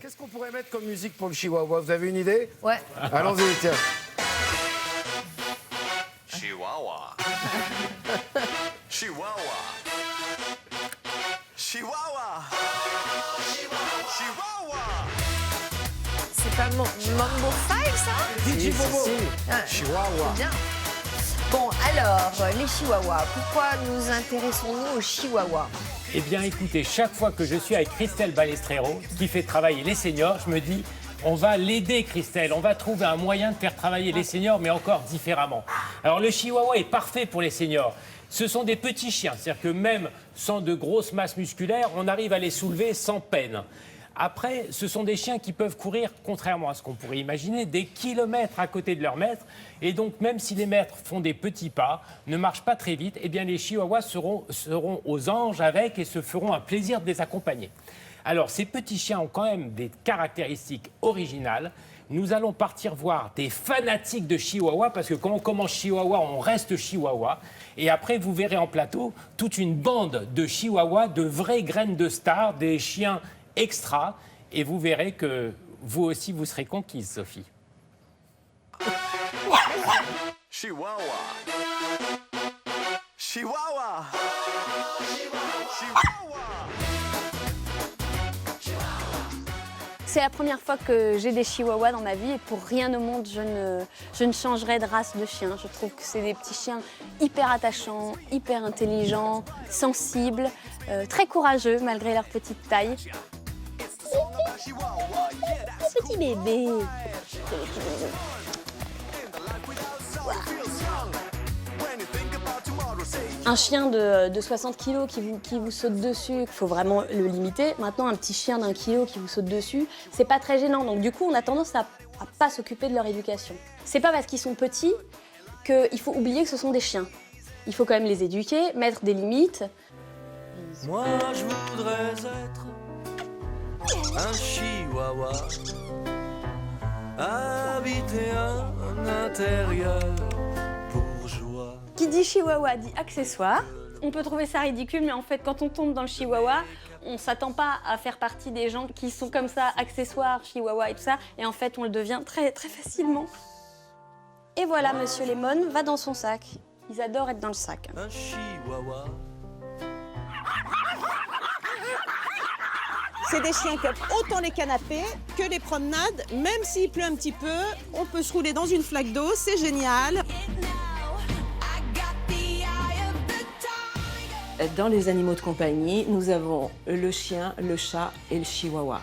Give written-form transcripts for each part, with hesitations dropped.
Qu'est-ce qu'on pourrait mettre comme musique pour le chihuahua? Vous avez une idée? Ouais. Allons-y, tiens. Chihuahua. Chihuahua. Chihuahua. Chihuahua. C'est pas Mambo 5, ça? DJ Bobo. Ah, Chihuahua. Bien. Bon, alors, les chihuahuas. Pourquoi nous intéressons-nous aux chihuahuas? Eh bien, écoutez, chaque fois que je suis avec Christelle Balestrero, qui fait travailler les seniors, je me dis, on va l'aider, Christelle. On va trouver un moyen de faire travailler les seniors, mais encore différemment. Alors, le chihuahua est parfait pour les seniors. Ce sont des petits chiens, c'est-à-dire que même sans de grosses masses musculaires, on arrive à les soulever sans peine. Après, ce sont des chiens qui peuvent courir, contrairement à ce qu'on pourrait imaginer, des kilomètres à côté de leur maître. Et donc, même si les maîtres font des petits pas, ne marchent pas très vite, eh bien, les chihuahuas seront aux anges avec et se feront un plaisir de les accompagner. Alors, ces petits chiens ont quand même des caractéristiques originales. Nous allons partir voir des fanatiques de chihuahua, parce que quand on commence chihuahua, on reste chihuahua. Et après, vous verrez en plateau toute une bande de chihuahuas, de vraies graines de stars, des chiens extra, et vous verrez que vous aussi, vous serez conquise, Sophie. Chihuahua. Chihuahua. C'est la première fois que j'ai des chihuahuas dans ma vie et pour rien au monde, je ne changerai de race de chien. Je trouve que c'est des petits chiens hyper attachants, hyper intelligents, sensibles, très courageux malgré leur petite taille. Petit bébé. Un chien de 60 kg qui vous saute dessus, il faut vraiment le limiter. Maintenant, un petit chien d'1 kilo qui vous saute dessus, c'est pas très gênant. Donc du coup, on a tendance à pas s'occuper de leur éducation. C'est pas parce qu'ils sont petits qu'il faut oublier que ce sont des chiens. Il faut quand même les éduquer, mettre des limites. Moi, je voudrais être un chihuahua, habiter un intérieur bourgeois. Qui dit chihuahua dit accessoire. On peut trouver ça ridicule, mais en fait, quand on tombe dans le chihuahua, on s'attend pas à faire partie des gens qui sont comme ça, accessoires, chihuahua et tout ça. Et en fait, on le devient très, très facilement. Et voilà, Monsieur Lemon va dans son sac. Ils adorent être dans le sac. Un chihuahua. C'est des chiens qui aiment autant les canapés que les promenades. Même s'il pleut un petit peu, on peut se rouler dans une flaque d'eau, c'est génial. Dans les animaux de compagnie, nous avons le chien, le chat et le chihuahua.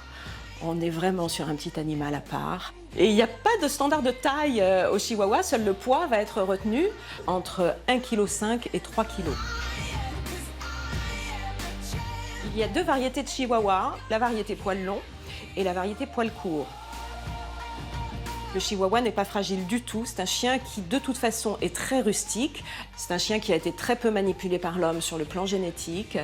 On est vraiment sur un petit animal à part. Et il n'y a pas de standard de taille au chihuahua, seul le poids va être retenu entre 1,5 kg et 3 kg. Il y a deux variétés de chihuahua, la variété poil long et la variété poil court. Le chihuahua n'est pas fragile du tout, c'est un chien qui de toute façon est très rustique, c'est un chien qui a été très peu manipulé par l'homme sur le plan génétique,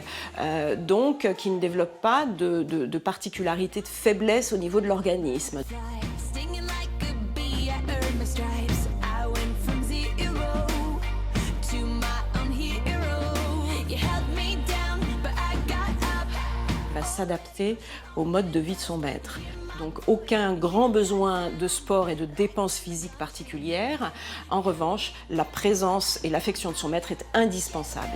donc qui ne développe pas de particularité de faiblesse au niveau de l'organisme. Il va s'adapter au mode de vie de son maître. Donc aucun grand besoin de sport et de dépenses physiques particulières. En revanche, la présence et l'affection de son maître est indispensable.